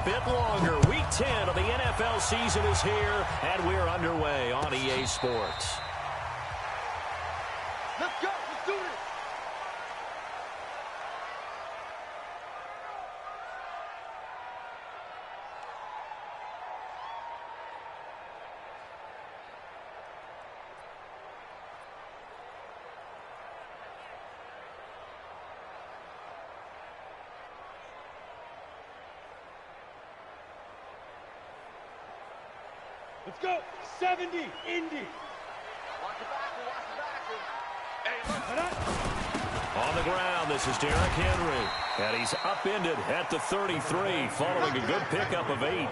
bit longer. Week 10 of the NFL season is here, and we're underway on EA Sports. Let's go. Let's do this. Let's go. 70, Indy. Watch the back. On the ground, this is Derrick Henry. And he's upended at the 33, following a good pickup of 8.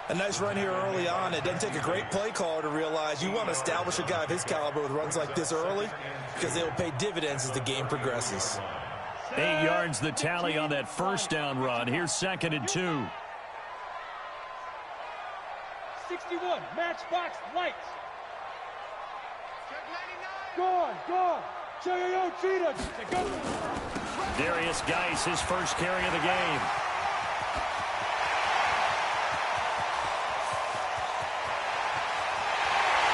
A nice run here early on. It doesn't take a great play caller to realize you want to establish a guy of his caliber with runs like this early, because they will pay dividends as the game progresses. 8 yards the tally on that first down run. Here's 2nd and 2. 61, matchbox lights. Gone. Cheerio, cheetah. Go. Darius Geis, his first carry of the game.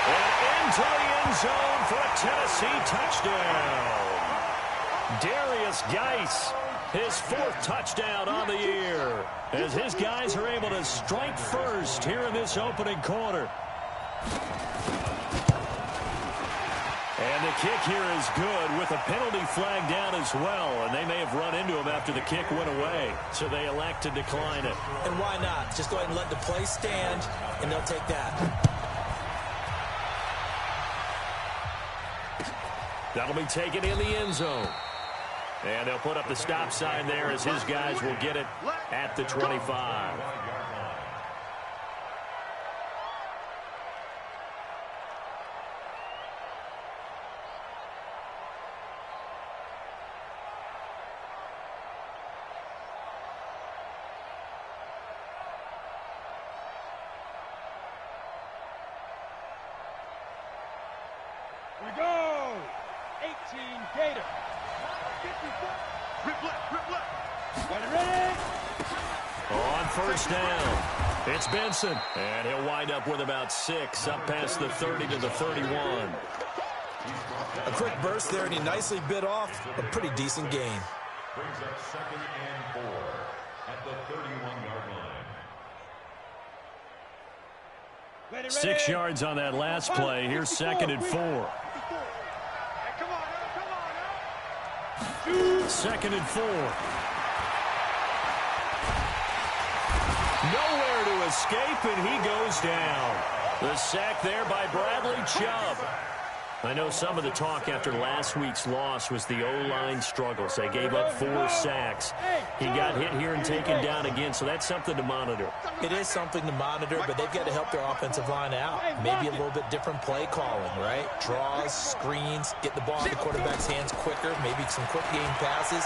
And into the end zone for a Tennessee touchdown. Darius Geis, his 4th touchdown on the year, as his guys are able to strike first here in this opening quarter. And the kick here is good with a penalty flag down as well, and they may have run into him after the kick went away, so they elect to decline it. And why not? Just go ahead and let the play stand, and they'll take that. That'll be taken in the end zone. And they'll put up the stop sign there as his guys will get it at the 25. We go. 18 Gator. Ready? On first down, it's Benson. And he'll wind up with about 6 up past the 30 to the 31. A quick burst there, and he nicely bit off a pretty decent gain. Brings up 2nd and 4 at the 31-yard line. 6 yards on that last play. Here's 2nd and 4. 2nd and 4. Nowhere to escape, and he goes down. The sack there by Bradley Chubb. I know some of the talk after last week's loss was the O-line struggles. They gave up 4 sacks. He got hit here and taken down again, so that's something to monitor. It is something to monitor, but they've got to help their offensive line out. Maybe a little bit different play calling, right? Draws, screens, get the ball in the quarterback's hands quicker, maybe some quick game passes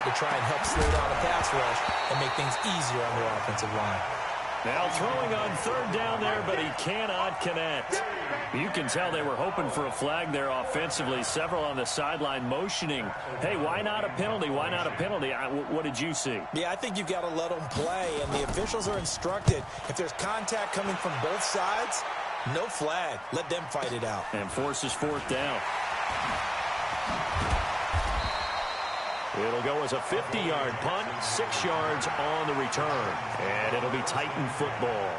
to try and help slow down a pass rush and make things easier on their offensive line. Now throwing on 3rd down there, but he cannot connect. You can tell they were hoping for a flag there offensively. Several on the sideline motioning, hey, why not a penalty? Why not a penalty? What did you see? Yeah, I think you've got to let them play, and the officials are instructed, if there's contact coming from both sides, no flag. Let them fight it out. And forces 4th down. It'll go as a 50-yard punt, 6 yards on the return. And it'll be Titan football.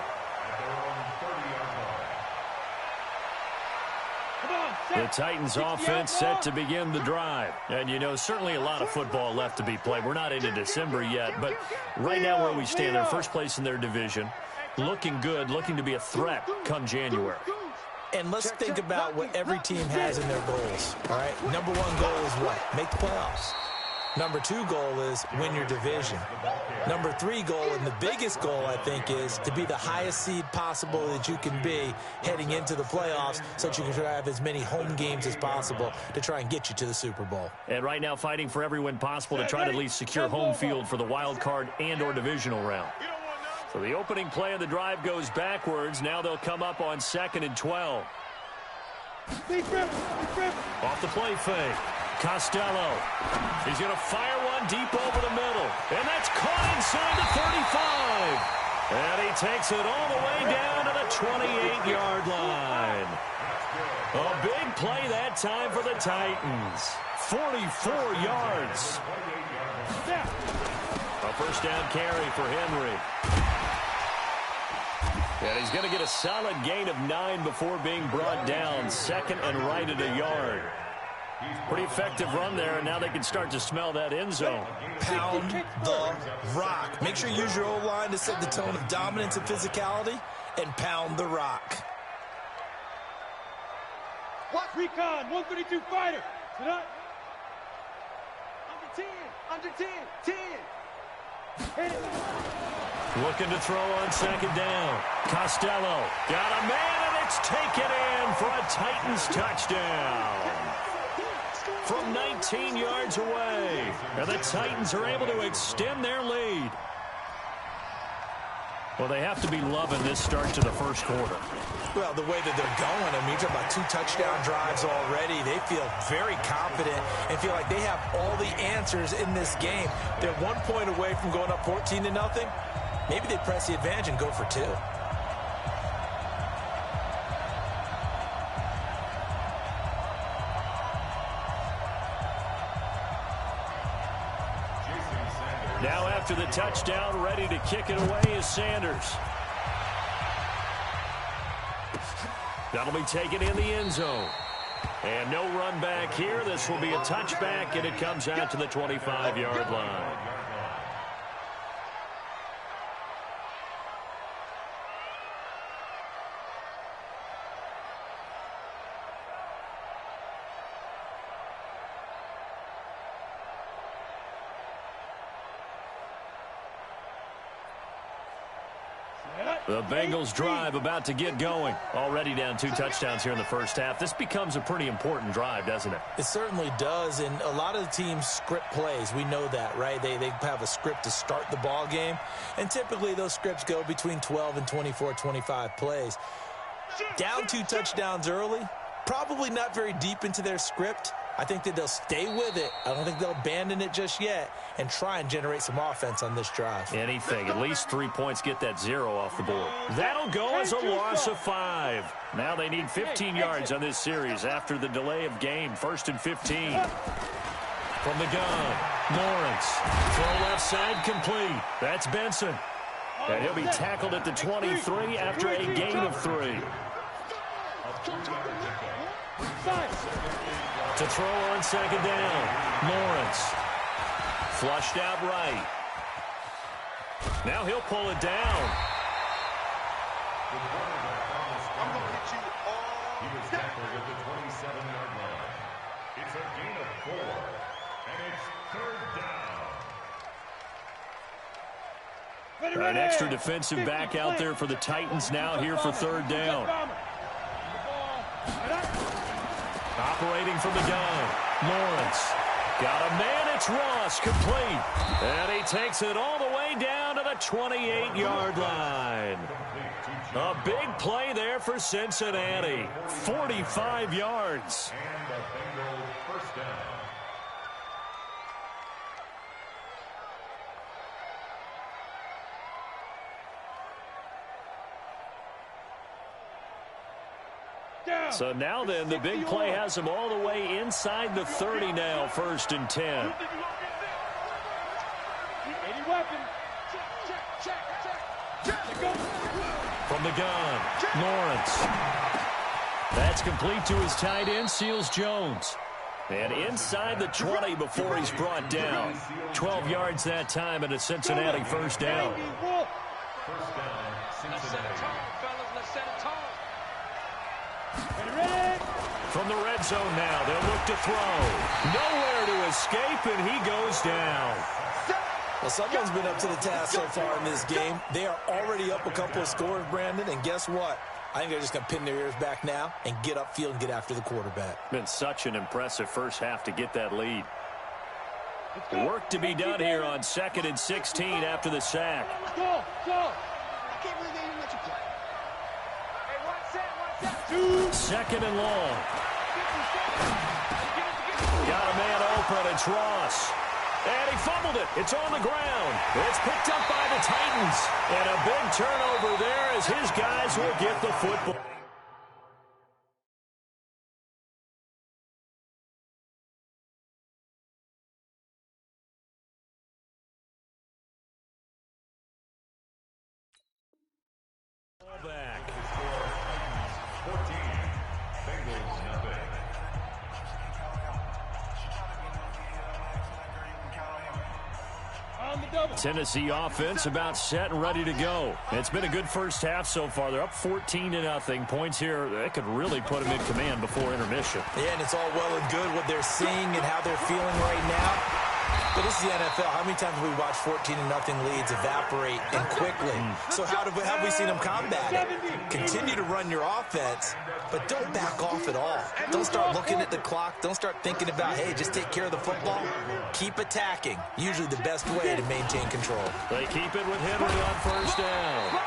The Titans offense set to begin the drive. And, you know, certainly a lot of football left to be played. We're not into December yet, but right now where we stand, they're first place in their division. Looking good, looking to be a threat come January. And let's think about what every team has in their goals, all right? Number 1 goal is what? Make the playoffs. Number 2 goal is win your division. Number 3 goal, and the biggest goal, I think, is to be the highest seed possible that you can be heading into the playoffs so that you can have as many home games as possible to try and get you to the Super Bowl. And right now fighting for every win possible to try to at least secure home field for the wild card and or divisional round. So the opening play of the drive goes backwards. Now they'll come up on 2nd and 12. Off the play fake. Costello. He's going to fire one deep over the middle. And that's caught inside the And he takes it all the way down to the 28-yard line. A big play that time for the Titans. 44 yards. A first down carry for Henry. And he's going to get a solid gain of 9 before being brought down. Second and right at a yard. Pretty effective run there, and now they can start to smell that end zone. Pound the rock. Make sure you use your O-line to set the tone of dominance and physicality, and pound the rock. Watch recon, 132 fighter. Tonight. Under 10, 10. Hit it. Looking to throw on second down. Costello got a man, and it's taken in for a Titans touchdown. From 19 yards away. And the Titans are able to extend their lead. Well, they have to be loving this start to the first quarter. Well, the way that they're going, I mean, you're talking about 2 touchdown drives already. They feel very confident and feel like they have all the answers in this game. They're 1 point away from going up 14-0. Maybe they press the advantage and go for 2. Now after the touchdown, ready to kick it away is Sanders. That'll be taken in the end zone. And no run back here. This will be a touchback, and it comes out to the 25-yard line. The Bengals drive about to get going. Already down 2 touchdowns here in the first half. This becomes a pretty important drive, doesn't it? It certainly does, and a lot of the teams script plays. We know that, right? They have a script to start the ball game, and typically those scripts go between 12 and 24, 25 plays. Down 2 touchdowns early, probably not very deep into their script. I think that they'll stay with it. I don't think they'll abandon it just yet and try and generate some offense on this drive. Anything. At least 3 points, get that 0 off the board. That'll go as a loss of 5. Now they need 15 yards on this series after the delay of game. 1st and 15. From the gun, Lawrence. Throw left side complete. That's Benson. And he'll be tackled at the 23 after a gain of 3. To throw on second down, Lawrence. Flushed out right. Now he'll pull it down. He was tackled at the 27-yard line. It's a gain of 4, and it's 3rd down. An extra defensive back out there for the Titans now here for 3rd down. Operating from the gun, Lawrence. Got a man, it's Ross, complete. And he takes it all the way down to the 28-yard line. A big play there for Cincinnati. 45 yards. And the Bengals first down. So now then, the big play has him all the way inside the 30 now, 1st and 10. From the gun, Lawrence. That's complete to his tight end, Seals-Jones. And inside the 20 before he's brought down. 12 yards that time and a Cincinnati first down. First down, Cincinnati. From the red zone now, they'll look to throw. Nowhere to escape, and he goes down. Well, someone's been up to the task so far in this game. They are already up a couple of scores, Brandon, and guess what? I think they're just going to pin their ears back now and get upfield and get after the quarterback. Been such an impressive first half to get that lead. Work to be done here on 2nd and 16 after the sack. Go. Second and long. Got a man open. It's Ross. And he fumbled it. It's on the ground. It's picked up by the Titans. Titans. And a big turnover there as his guys will get the football. Back. 14. Bengals nothing. Tennessee offense about set and ready to go. It's been a good first half so far. They're up 14-0. Points here, that could really put them in command before intermission. Yeah, and it's all well and good what they're seeing and how they're feeling right now. But this is the NFL. How many times have we watched 14-0 leads evaporate and quickly? So how have we seen them combat it? Continue to run your offense, but don't back off at all. Don't start looking at the clock. Don't start thinking about, hey, just take care of the football. Keep attacking. Usually the best way to maintain control. They keep it with Henry on first down.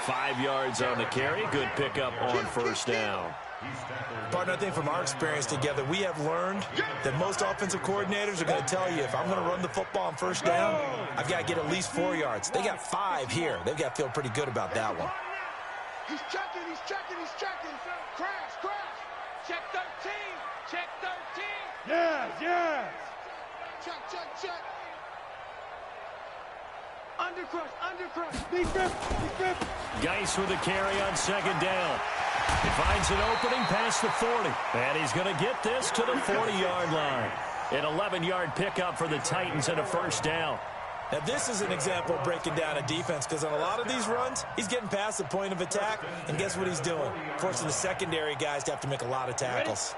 5 yards on the carry. Good pickup on first down. Partner, I think from our experience together, we have learned that most offensive coordinators are going to tell you, if I'm going to run the football on first down, I've got to get at least 4 yards. They got 5 here. They've got to feel pretty good about that one. He's checking, he's checking, he's checking. Crash, crash. Check 13, check 13. Yes, yes. Check, check, check. Undercrush. Defense. Geis with the carry on second down. He finds an opening past the 40. And he's going to get this to the 40-yard line. An 11-yard pickup for the Titans and a first down. Now, this is an example of breaking down a defense, because on a lot of these runs, he's getting past the point of attack, and guess what he's doing? Forcing the secondary guys to have to make a lot of tackles.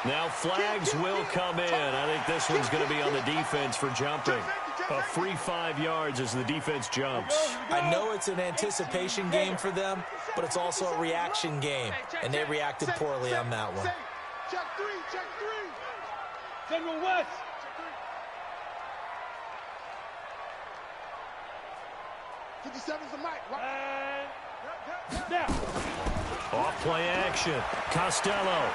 Now flags will come in. I think this one's going to be on the defense for jumping. A free 5 yards as the defense jumps. I know it's an anticipation game for them, but it's also a reaction game, and they reacted poorly on that one. Check three. General West. 57's the mic. Now. Off play action. Costello.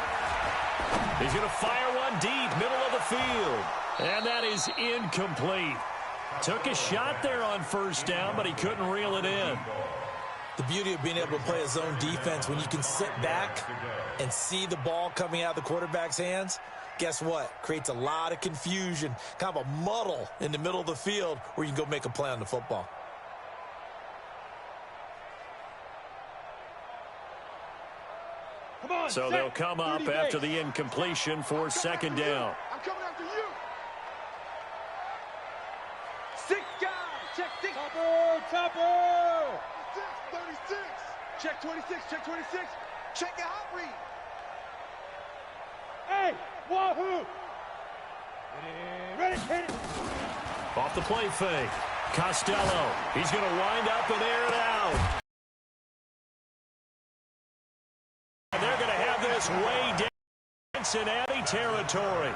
He's going to fire one deep, middle of the field. And that is incomplete. Took a shot there on first down, but he couldn't reel it in. The beauty of being able to play a zone defense, when you can sit back and see the ball coming out of the quarterback's hands, guess what? Creates a lot of confusion, kind of a muddle in the middle of the field where you can go make a play on the football. So they'll come up after the incompletion for second down. I'm coming after you. 6 guys. Check 6. Topper. 36. Check 26. Check your hot read. Hey, wahoo. Ready, hit it. Off the play fake. Costello. He's going to wind up and air it out. And they're going to have this way down Cincinnati territory.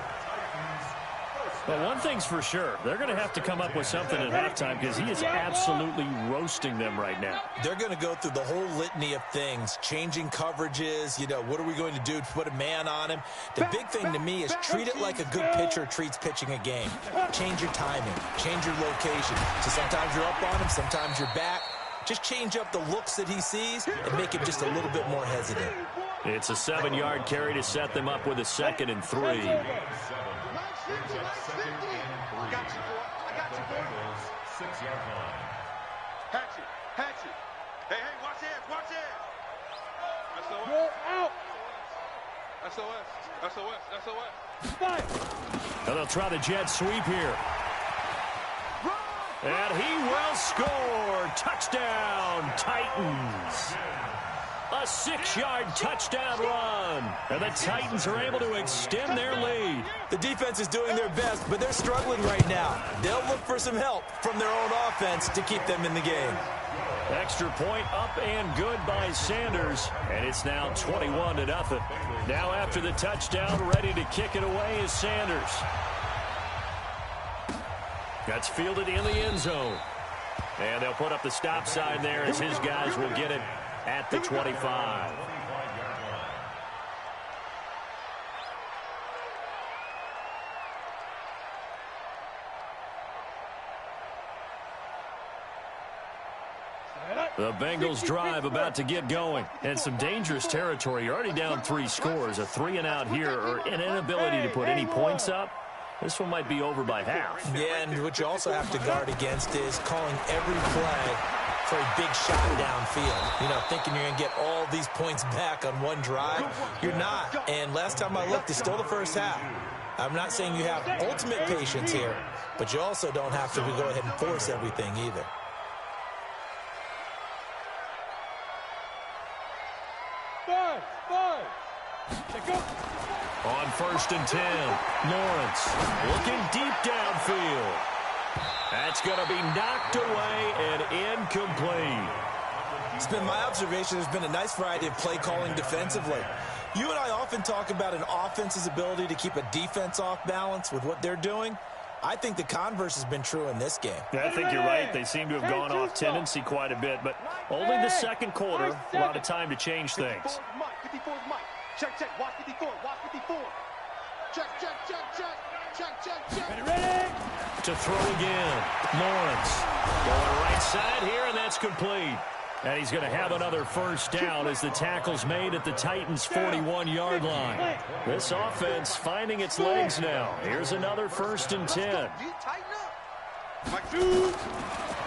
But one thing's for sure, they're going to have to come up with something at halftime, because he is absolutely roasting them right now. They're going to go through the whole litany of things, changing coverages, what are we going to do to put a man on him? The big thing to me is treat it like a good pitcher treats pitching a game. Change your timing, change your location. So sometimes you're up on him, sometimes you're back. Just change up the looks that he sees and make him just a little bit more hesitant. It's a 7-yard carry to set them up with a 2nd and 3. I got you, boy. 6-yard line. Hatchet. Hey, watch hands. SOS. You're out. SOS. Now they'll try the jet sweep here. And he will score. Touchdown, Titans. A 6-yard touchdown run. And the Titans are able to extend their lead. The defense is doing their best, but they're struggling right now. They'll look for some help from their own offense to keep them in the game. Extra point up and good by Sanders. And it's now 21-0. Now after the touchdown, ready to kick it away is Sanders. That's fielded in the end zone. And they'll put up the stop sign there as his guys will get it at the 25. The Bengals drive about to get going. And some dangerous territory. You're already down 3 scores. A 3-and-out here or an inability to put any points up. This one might be over by half. Yeah, and what you also have to guard against is calling every play for a big shot downfield. You know, thinking you're going to get all these points back on one drive. You're not. And last time I looked, it's still the first half. I'm not saying you have ultimate patience here, but you also don't have to go ahead and force everything either. On 1st and 10, Lawrence looking deep downfield. That's going to be knocked away and incomplete. It's been my observation there's been a nice variety of play calling defensively. You and I often talk about an offense's ability to keep a defense off balance with what they're doing. I think the converse has been true in this game. Yeah, I think you're right. They seem to have gone off tendency quite a bit, but only the second quarter, a lot of time to change things. 54 Mike. Check, check. Watch 54. Watch 54. Check, check, check, check. Check, check, check. Ready? To throw again. Lawrence going right side here, and that's complete. And he's going to have another first down as the tackle's made at the Titans' 41-yard line. This offense finding its legs now. Here's another 1st and 10.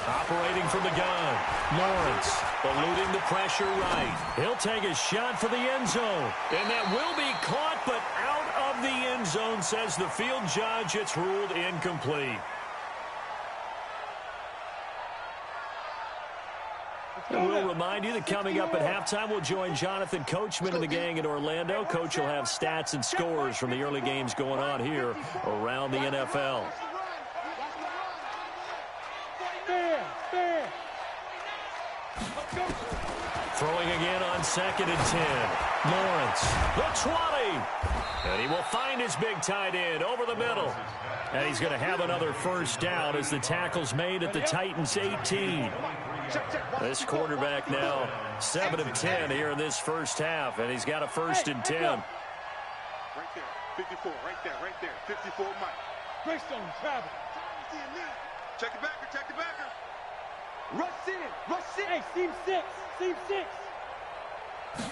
Operating from the gun. Lawrence eluding the pressure right. He'll take a shot for the end zone. And that will be caught, but out of the end zone, says the field judge. It's ruled incomplete. And we'll remind you that coming up at halftime, we'll join Jonathan Coachman and the gang in Orlando. Coach will have stats and scores from the early games going on here around the NFL. Throwing again on 2nd and 10. Lawrence, the 20. And he will find his big tight end over the middle. And he's going to have another first down as the tackle's made at the Titans' 18. This quarterback now 7 of 10 here in this first half, and he's got a 1st and 10. Right there, 54, right there, 54 Mike. Greystone, travel. Check the backer, check the backer. Rush in. Hey, seam 6.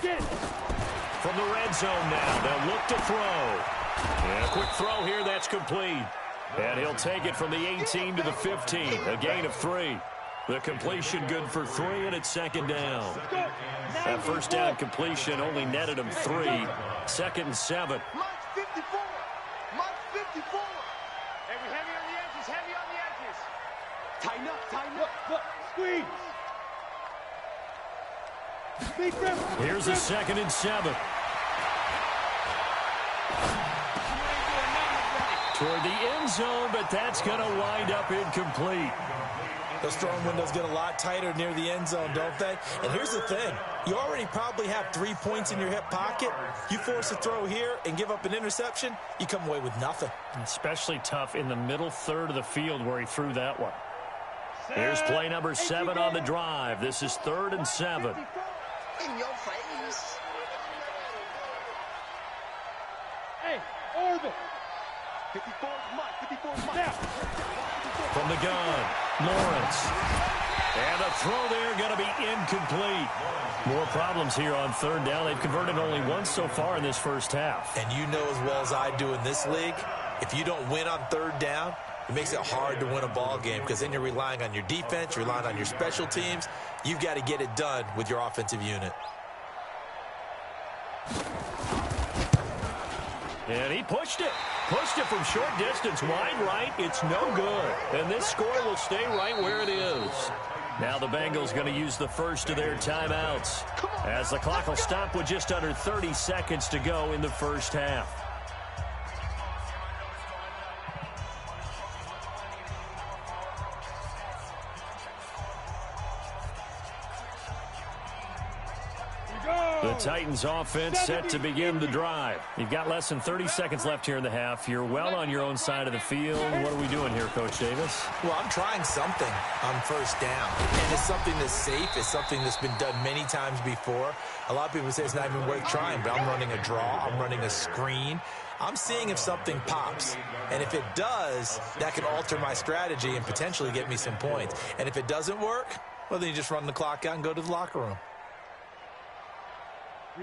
Get it. From the red zone now, they'll look to throw. And a quick throw here, that's complete. And he'll take it from the 18 to the 15, a gain of 3. The completion good for 3, and it's 2nd down. That first down completion only netted him 3. 2nd and 7. Mike's 54. Mike's 54. Hey, we're heavy on the edges, heavy on the edges. Tighten up. Look, squeeze. Here's a 2nd and 7. Toward the end zone, but that's going to wind up incomplete. Those throwing windows get a lot tighter near the end zone, don't they? And here's the thing. You already probably have 3 points in your hip pocket. You force a throw here and give up an interception, you come away with nothing. Especially tough in the middle third of the field where he threw that one. Here's play number 7 on the drive. This is 3rd and 7. In your face. Hey, orbit. 54 Mike. From the gun, Lawrence. And the throw there going to be incomplete. More problems here on 3rd down. They've converted only once so far in this first half. And you know as well as I do in this league, if you don't win on 3rd down, it makes it hard to win a ball game because then you're relying on your defense, you're relying on your special teams. You've got to get it done with your offensive unit. And he pushed it. Pushed it from short distance, wide right. It's no good. And this score will stay right where it is. Now the Bengals going to use the first of their timeouts as the clock will stop with just under 30 seconds to go in the first half. The Titans offense set to begin the drive. You've got less than 30 seconds left here in the half. You're well on your own side of the field. What are we doing here, Coach Davis? Well, I'm trying something on 1st down. And it's something that's safe. It's something that's been done many times before. A lot of people say it's not even worth trying, but I'm running a draw. I'm running a screen. I'm seeing if something pops. And if it does, that can alter my strategy and potentially get me some points. And if it doesn't work, well, then you just run the clock out and go to the locker room.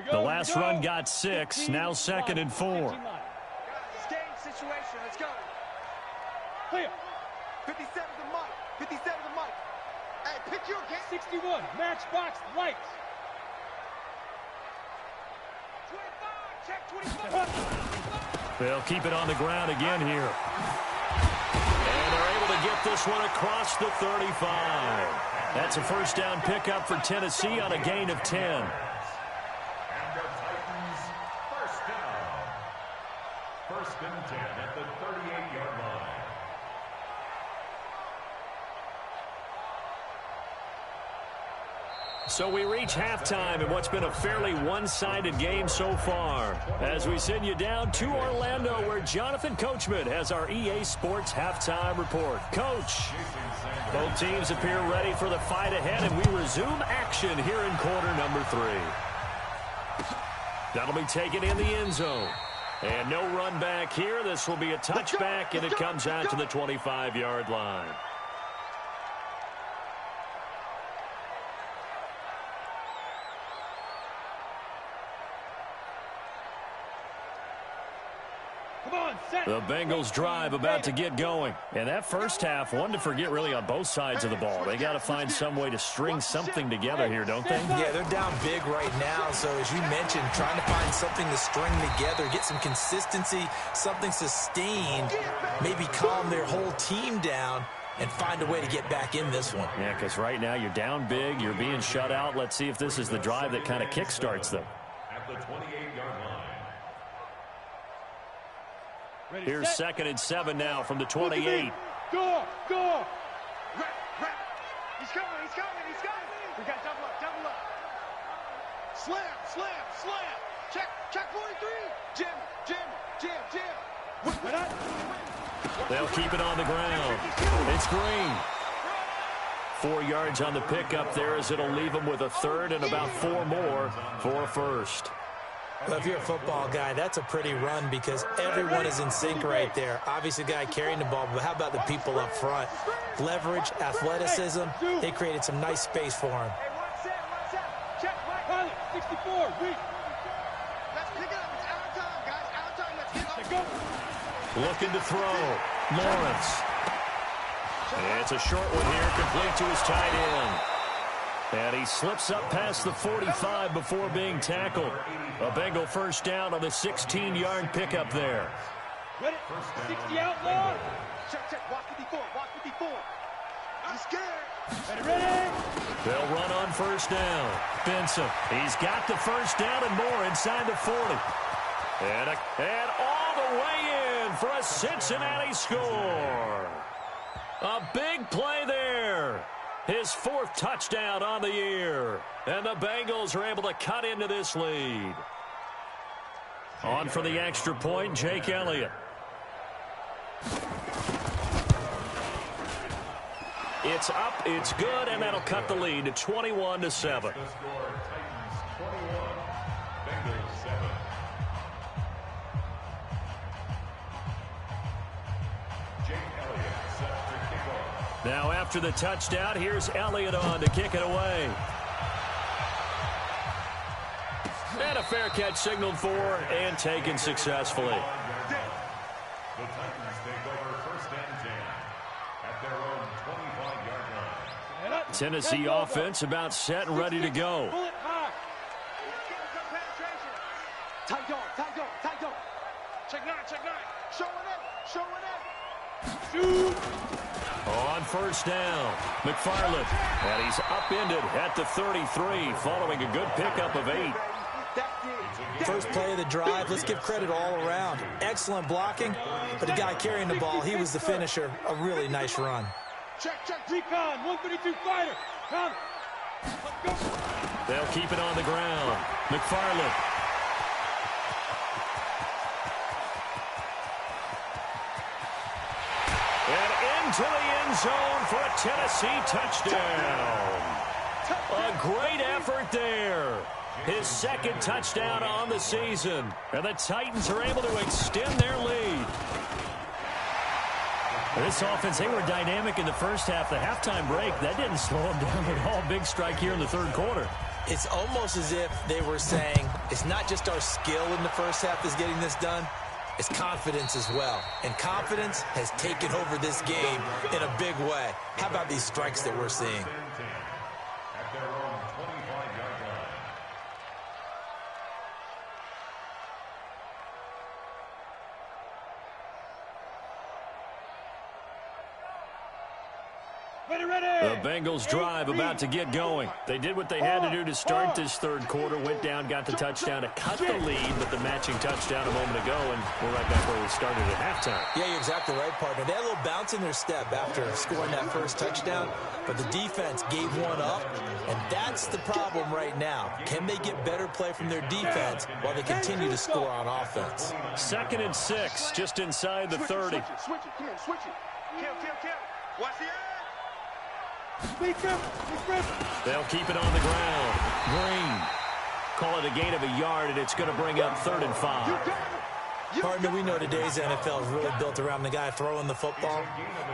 The last run got 6, now 2nd and 4. Game situation, let's go. Clear. 57 to Mike. 57 to Mike. Hey, pick your game. 61, matchbox lights. 25, check 25. They'll keep it on the ground again here. And they're able to get this one across the 35. That's a first down pickup for Tennessee on a gain of 10. First and 10 at the 38-yard line. So we reach halftime in what's been a fairly one-sided game so far. As we send you down to Orlando, where Jonathan Coachman has our EA Sports halftime report. Coach, both teams appear ready for the fight ahead, and we resume action here in quarter number 3. That'll be taken in the end zone. And no run back here. This will be a touchback, and it comes out to the 25-yard line. The Bengals drive about to get going. And that first half, one to forget really on both sides of the ball. They got to find some way to string something together here, don't they? Yeah, they're down big right now. So as you mentioned, trying to find something to string together, get some consistency, something sustained, maybe calm their whole team down and find a way to get back in this one. Yeah, because right now you're down big, you're being shut out. Let's see if this is the drive that kind of kickstarts them. At the 28-yard line. Here's 2nd and 7 now from the 28. Go, go. He's coming, he's coming, he's coming. We got double up, double up. Slam, slam, slam. Check 43. Jim. They'll keep it on the ground. It's Green. 4 yards on the pickup there, as it'll leave them with a third and about 4 more for a first. Well, if you're a football guy, that's a pretty run because everyone is in sync right there. Obviously, the guy carrying the ball, but how about the people up front? Leverage, athleticism, they created some nice space for him. Hey, watch that. Check, Mike. Pilot, 64, weak. Let's pick it up. It's out of time, guys. Out of time. Let's get up. Looking to throw. Lawrence. It's a short one here, complete to his tight end. And he slips up past the 45 before being tackled. A Bengal first down on the 16-yard pickup there. Ready? 60 outlaw. Check. Watch 54. Watch 54. I'm scared. Ready? They'll run on first down. Benson. He's got the first down and more inside the 40. And all the way in for a Cincinnati score. A big play there. His 4th touchdown on the year. And the Bengals are able to cut into this lead. On for the extra point, Jake Elliott. It's up, it's good, and that'll cut the lead to 21-7. The score, Titans 21, Bengals 7. Jake Elliott set to kick off. Now after the touchdown, here's Elliott on to kick it away. And a fair catch signaled for and taken successfully. The Titans take over first and 10 at their own 25-yard line. Tennessee offense about set and ready to go. Bullet high. Tight dog. Check 9. Showing Shoot. it. On first down, McFarland. And he's upended at the 33 following a good pickup of 8. First play of the drive, let's give credit all around. Excellent blocking, but the guy carrying the ball, he was the finisher. A really nice run. Check. Recon, 132 fighter. Come. Let's go. They'll keep it on the ground. McFarland. And into the end zone for a Tennessee touchdown. A great effort there. his second touchdown on the season. And the Titans are able to extend their lead. This offense, they were dynamic in the first half. The halftime break, that didn't slow them down at all. Big strike here in the third quarter. It's almost as if they were saying, it's not just our skill in the first half that's getting this done, it's confidence as well. And confidence has taken over this game in a big way. How about these strikes that we're seeing? At their own 25-yard line. The Bengals drive about to get going. They did what they had to do to start this third quarter. Went down, got the touchdown to cut the lead, but the matching touchdown a moment ago, and we're right back where we started at halftime. Yeah, you're exactly right, partner. They had a little bounce in their step after scoring that first touchdown, but the defense gave one up, and that's the problem right now. Can they get better play from their defense while they continue to score on offense? 2nd and 6, just inside the 30. Switch it. Come on, switch it. Kill. Watch the edge. They'll keep it on the ground. Green. Call it a gain of a yard, and it's going to bring up 3rd and 5. Partner, we know today's NFL is really built around the guy throwing the football.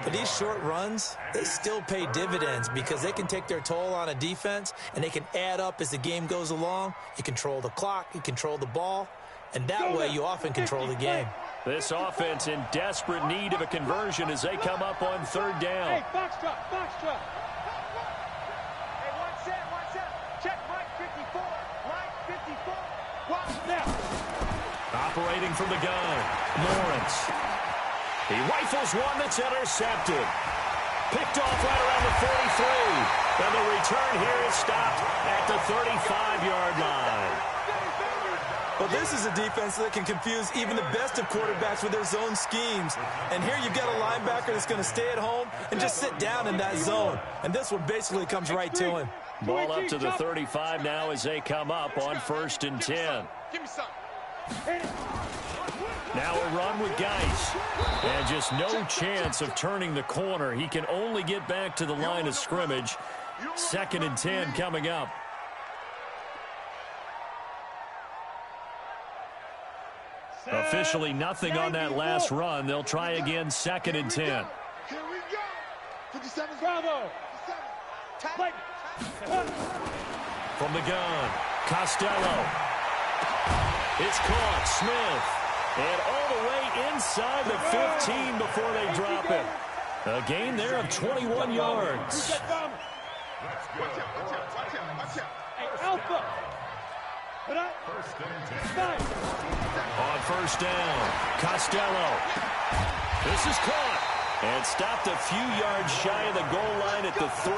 But these short runs, they still pay dividends because they can take their toll on a defense, and they can add up as the game goes along. You control the clock, you control the ball, and that way you often control the game. This offense in desperate need of a conversion as they come up on 3rd down. Hey, box drop. One set. Check right 54. Right 54. Watch now. Operating from the gun, Lawrence. He rifles one that's intercepted. Picked off right around the 43. And the return here is stopped at the 35-yard line. Well, this is a defense that can confuse even the best of quarterbacks with their zone schemes. And here you've got a linebacker that's going to stay at home and just sit down in that zone. And this one basically comes right to him. Ball up to the 35 now as they come up on 1st and 10. Give me some. Now a run with Geis. And just no chance of turning the corner. He can only get back to the line of scrimmage. 2nd and 10 coming up. Officially nothing on that last run. They'll try again 2nd and 10. Here we go. 57. Bravo. From the gun, Costello. It's caught, Smith. And all the way inside the 15 before they drop it. A gain there of 21 yards. Watch out. Hey, Alpha. On 1st down, Costello. This is caught. And stopped a few yards shy of the goal line at the 3.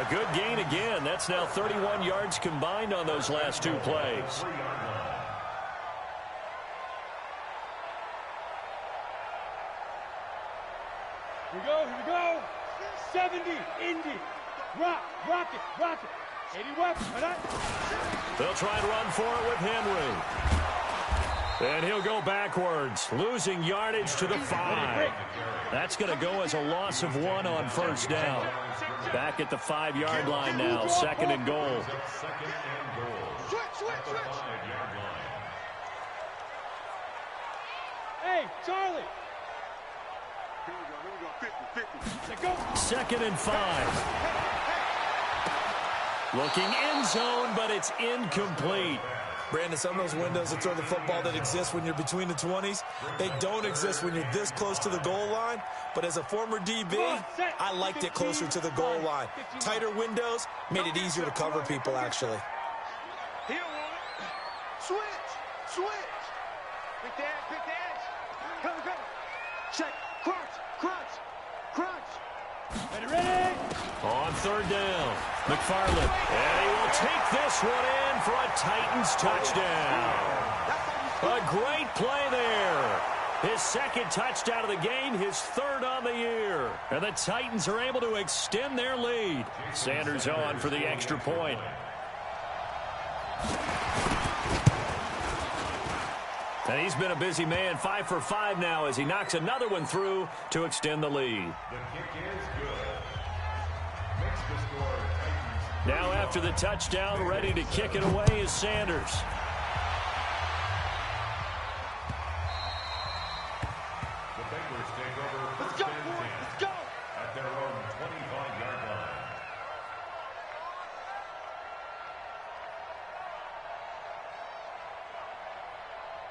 A good gain again. That's now 31 yards combined on those last 2 plays. Here we go. 70, Indy. Rock it. 80 West. They'll try and run for it with Henry. And he'll go backwards, losing yardage to the 5. That's going to go as a loss of 1 on 1st down. Back at the 5-yard line now, 2nd and goal. Switch. Hey, Charlie. Here we go. 50. 2nd and 5. Looking end zone, but it's incomplete. Brandon, some of those windows to throw the football that exist when you're between the 20s, they don't exist when you're this close to the goal line. But as a former DB, I liked it closer to the goal line. Tighter windows made it easier to cover people, actually. He'll want it. Switch. Pick the edge. Come. Check. Crunch. Ready? On 3rd down, McFarland. And he will take this one in for a Titans touchdown. A great play there. His 2nd touchdown of the game, his 3rd on the year. And the Titans are able to extend their lead. Sanders on for the extra point. And he's been a busy man, 5 for 5 now as he knocks another one through to extend the lead. The kick is good. Makes the score Titans Now after the touchdown, ready to kick it away is Sanders. The Bengals take over first and 10. Let's go! At their own 25-yard line.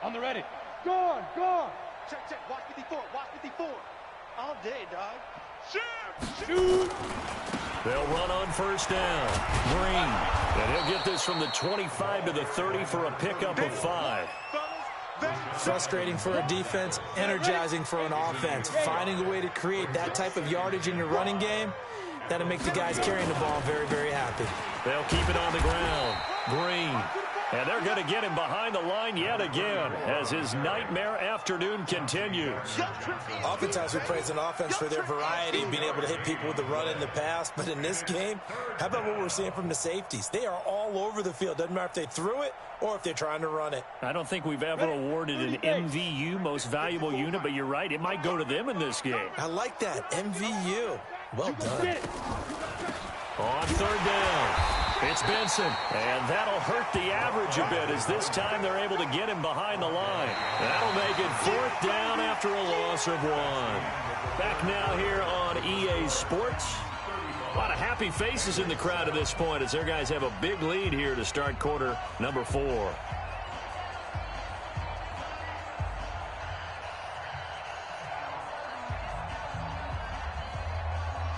On the ready. Gone, gone. Check, check. Watch 54. Watch 54. All day, dog. Shoot! Shoot! They'll run on first down. Green. And he'll get this from the 25 to the 30 for a pickup of 5. Frustrating for a defense, energizing for an offense. Finding a way to create that type of yardage in your running game, that'll make the guys carrying the ball very, very happy. They'll keep it on the ground. Green. And they're going to get him behind the line yet again as his nightmare afternoon continues. Oftentimes we praise an offense for their variety, being able to hit people with the run and the pass. But in this game, how about what we're seeing from the safeties? They are all over the field. Doesn't matter if they threw it or if they're trying to run it. I don't think we've ever awarded an MVU, most valuable unit, but you're right. It might go to them in this game. I like that. MVU. Well done. On third down. It's Benson, and that'll hurt the average a bit as this time they're able to get him behind the line. That'll make it fourth down after a loss of 1. Back now here on EA Sports. A lot of happy faces in the crowd at this point as their guys have a big lead here to start quarter number 4.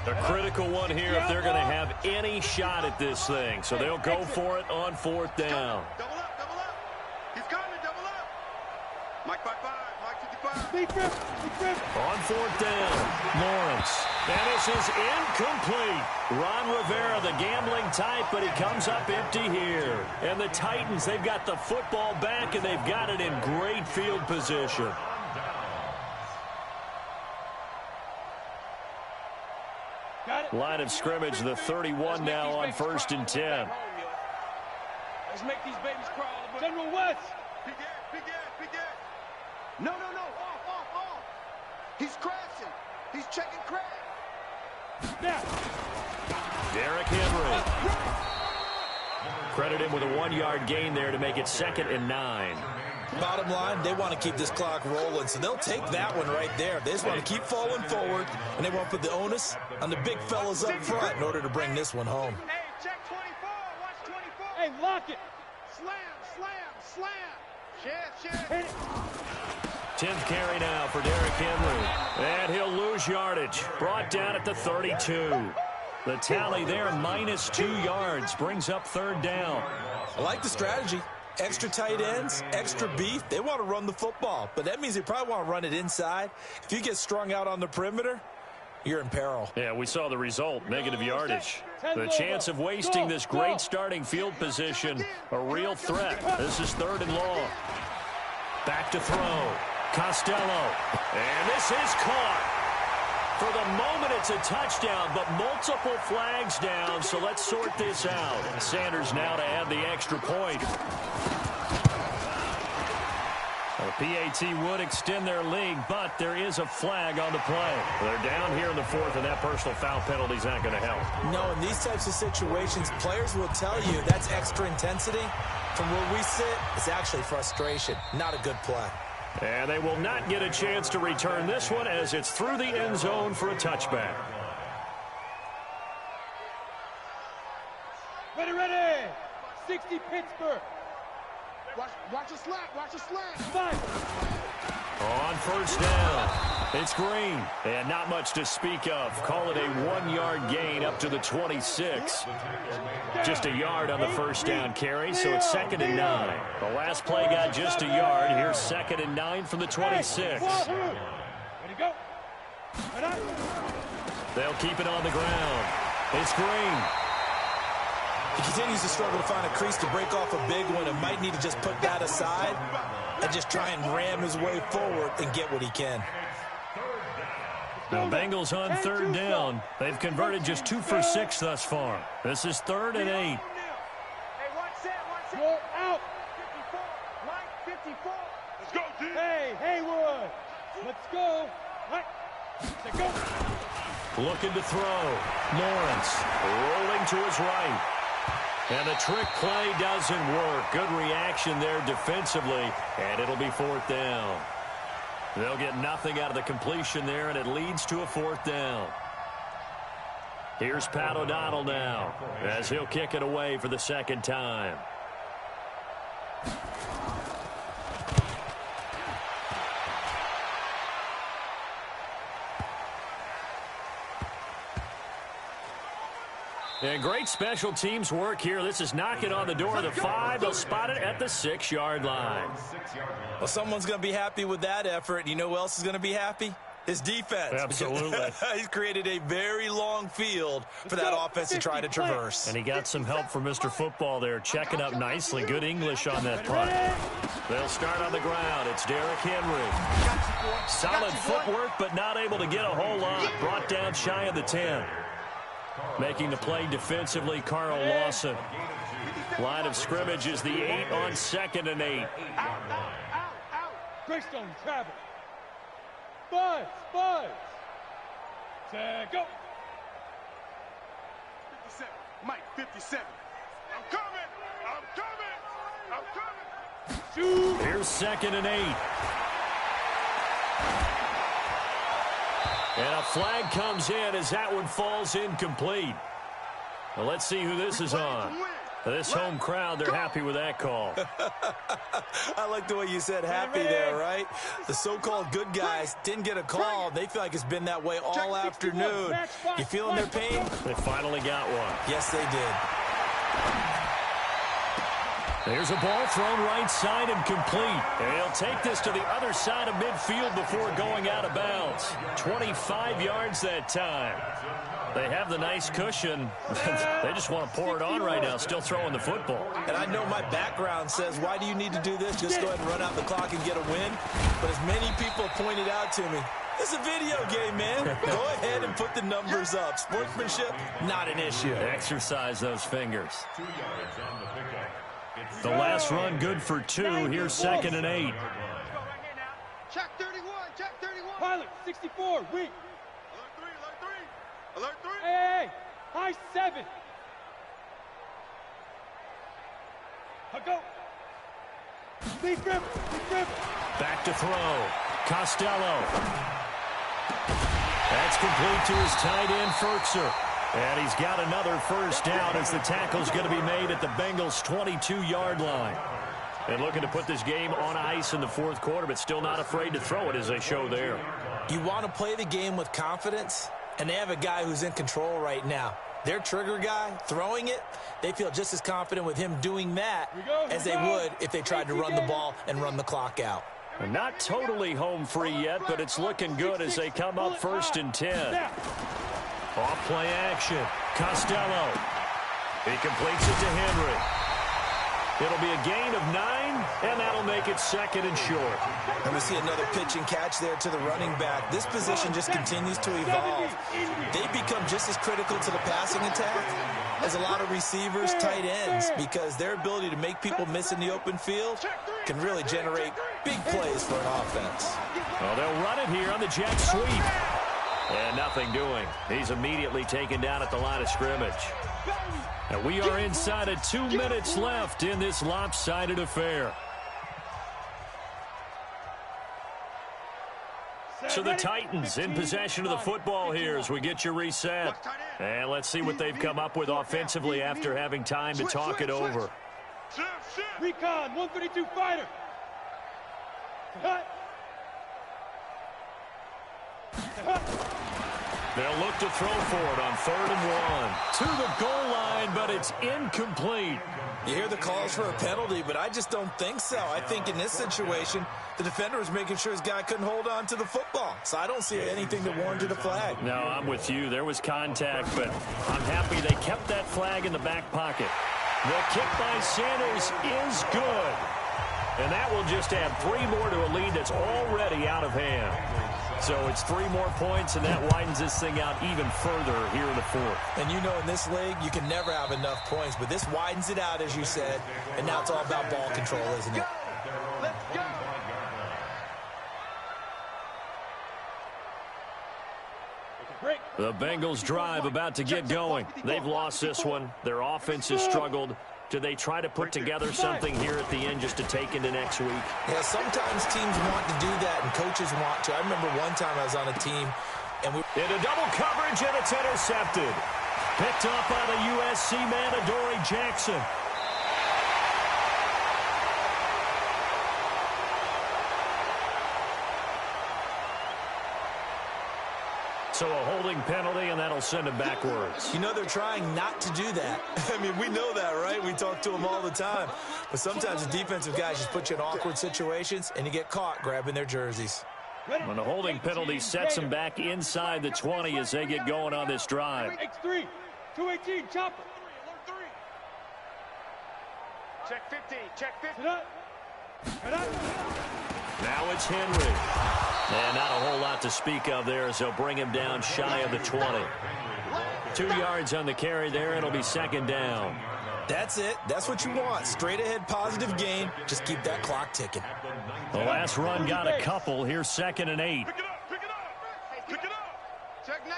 A critical one here if they're going to have any shot at this thing. So they'll go for it on fourth down. Double up, double up. He's coming, double up. Mike 5-5, Mike 55. On fourth down, Lawrence. And this is incomplete. Ron Rivera, the gambling type, but he comes up empty here. And the Titans, they've got the football back, and they've got it in great field position. Line of scrimmage, the 31 now on first and 10. Let's make these babies crawl. General West. Big Ed. No. Off. He's crashing. He's checking crash. Now. Derrick Henry. Credit him with a 1-yard gain there to make it 2nd and 9. Bottom line, they want to keep this clock rolling, so they'll take that one right there. They just want to keep falling forward, and they want to put the onus on the big fellas up front in order to bring this one home. Hey, check 24. Watch 24. Hey, lock it. Slam. Chef. Hit it. 10th carry now for Derrick Henry. And he'll lose yardage. Brought down at the 32. The tally there, minus 2 yards, brings up third down. I like the strategy. Extra tight ends, extra beef. They want to run the football, but that means they probably want to run it inside. If you get strung out on the perimeter, you're in peril. Yeah, we saw the result, negative yardage. The chance of wasting this great starting field position, a real threat. This is 3rd and long. Back to throw. Costello. And this is caught. For the moment, it's a touchdown, but multiple flags down, so let's sort this out. Sanders now to add the extra point. The PAT would extend their lead, but there is a flag on the play. They're down here in the 4th, and that personal foul penalty is not going to help. No, in these types of situations, players will tell you that's extra intensity. From where we sit, it's actually frustration, not a good play. And they will not get a chance to return this one as it's through the end zone for a touchback. Ready. 60 Pittsburgh. Watch a slant. 5. On first down, it's Green. And not much to speak of. Call it a 1-yard gain up to the 26. Just a yard on the first down carry, so it's 2nd and 9. The last play got just a yard. Here's 2nd and 9 from the 26. Ready to go. They'll keep it on the ground. It's Green. He continues to struggle to find a crease to break off a big one and might need to just put that aside and just try and ram his way forward and get what he can. The Bengals on 3rd down. They've converted just 2 for 6 thus far. This is 3rd and 8. Hey, watch that. Go out. 54. Mike 54. Let's go, G. Hey, Haywood. Let's go. Right. Let's go. Looking to throw. Lawrence rolling to his right. And the trick play doesn't work. Good reaction there defensively, and it'll be 4th down. They'll get nothing out of the completion there, and it leads to a 4th down. Here's Pat O'Donnell now, as he'll kick it away for the 2nd time. And great special teams work here. This is knocking on the door of the 5. They'll spot it at the 6-yard line. Well, someone's going to be happy with that effort. You know who else is going to be happy? His defense. Absolutely. He's created a very long field for that offense to try to traverse. And he got some help from Mr. Football there, checking up nicely. Good English on that punt. They'll start on the ground. It's Derrick Henry. Solid footwork, but not able to get a whole lot. Brought down shy of the 10. Making the play defensively, Carl Lawson. Line of scrimmage is the 8 on 2nd and 8. Greystone travel. Buzz. Go. 57. Mike, 57. I'm coming. Shoot. Here's 2nd and 8. And a flag comes in as that one falls incomplete. Well, let's see who this is on. This home crowd, they're happy with that call. I like the way you said happy there, right? The so-called good guys didn't get a call. They feel like it's been that way all afternoon. You feeling their pain? They finally got one. Yes, they did. There's a ball thrown right side and complete. And he'll take this to the other side of midfield before going out of bounds. 25 yards that time. They have the nice cushion. They just want to pour it on right now, still throwing the football. And I know my background says, why do you need to do this? Just go ahead and run out the clock and get a win. But as many people pointed out to me, it's a video game, man. Go ahead and put the numbers up. Sportsmanship, not an issue. Exercise those fingers. The last run good for 2. Here's 2nd and 8. Check 31. Pilot, 64, weak. Alert 3. Hey, high 7. Go. Lead grip. Back to throw. Costello. That's complete to his tight end, Ferkser. And he's got another first down as the tackle's going to be made at the Bengals' 22-yard line. And looking to put this game on ice in the 4th quarter, but still not afraid to throw it as they show there. You want to play the game with confidence, and they have a guy who's in control right now. Their trigger guy, throwing it, they feel just as confident with him doing that as they would if they tried to run the ball and run the clock out. And not totally home free yet, but it's looking good as they come up 1st and 10. Off play action. Costello. He completes it to Henry. It'll be a gain of 9, and that'll make it 2nd and short. And we see another pitch and catch there to the running back. This position just continues to evolve. They become just as critical to the passing attack as a lot of receivers, tight ends, because their ability to make people miss in the open field can really generate big plays for an offense. Well, they'll run it here on the jet sweep. And nothing doing. He's immediately taken down at the line of scrimmage. And we are inside of 2 minutes left in this lopsided affair. So the Titans in possession of the football here as we get you reset. And let's see what they've come up with offensively after having time to talk it over. Recon, 132 fighter. They'll look to throw for it on 3rd and 1. To the goal line, but it's incomplete. You hear the calls for a penalty, but I just don't think so. I think in this situation, the defender was making sure his guy couldn't hold on to the football. So I don't see anything that warranted a flag. No, I'm with you. There was contact, but I'm happy they kept that flag in the back pocket. The kick by Sanders is good. And that will just add 3 more to a lead that's already out of hand. So it's 3 more points, and that widens this thing out even further here in the 4th. And you know in this league, you can never have enough points, but this widens it out, as you said, and now it's all about ball control, isn't it? Let's go. Break. The Bengals drive about to get going. They've lost this one. Their offense has struggled. Do they try to put together something here at the end just to take into next week? Yeah, sometimes teams want to do that and coaches want to. I remember one time I was on a team and we into double coverage and it's intercepted. Picked up by the USC man, Adoree Jackson. So a holding penalty, and that'll send him backwards. You know they're trying not to do that. I mean, we know that, right? We talk to them all the time. But sometimes the defensive guys just put you in awkward situations, and you get caught grabbing their jerseys. And a holding penalty sets them back inside the 20 as they get going on this drive. X3, 218, chopper. Check 15, check 50. Now it's Henry. And not a whole lot to speak of there as they'll bring him down shy of the 20. 2 yards on the carry there. It'll be second down. That's it. That's what you want. Straight ahead positive gain. Just keep that clock ticking. The last run got a couple. Here's 2nd and 8. Pick it up, pick it up. Pick it up. Check 9.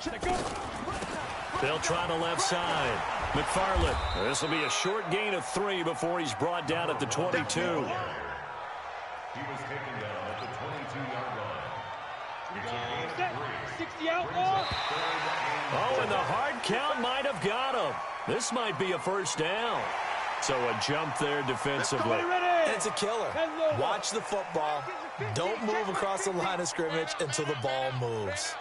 Check up. They'll try the left side. McFarland. This will be a short gain of 3 before he's brought down at the 22. He was taken down at the 22-yard line. 60 outlaw. Oh, and the hard count might have got him. This might be a first down. So a jump there defensively. It's a killer. Watch the football. Don't move across the line of scrimmage until the ball moves.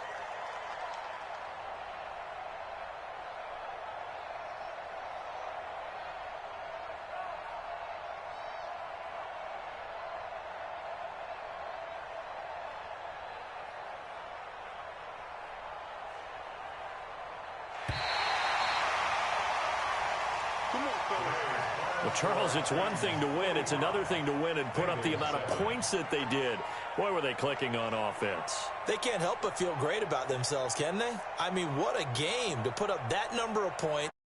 Well, Charles, it's one thing to win. It's another thing to win and put up the amount of points that they did. Boy, were they clicking on offense. They can't help but feel great about themselves, can they? I mean, what a game to put up that number of points.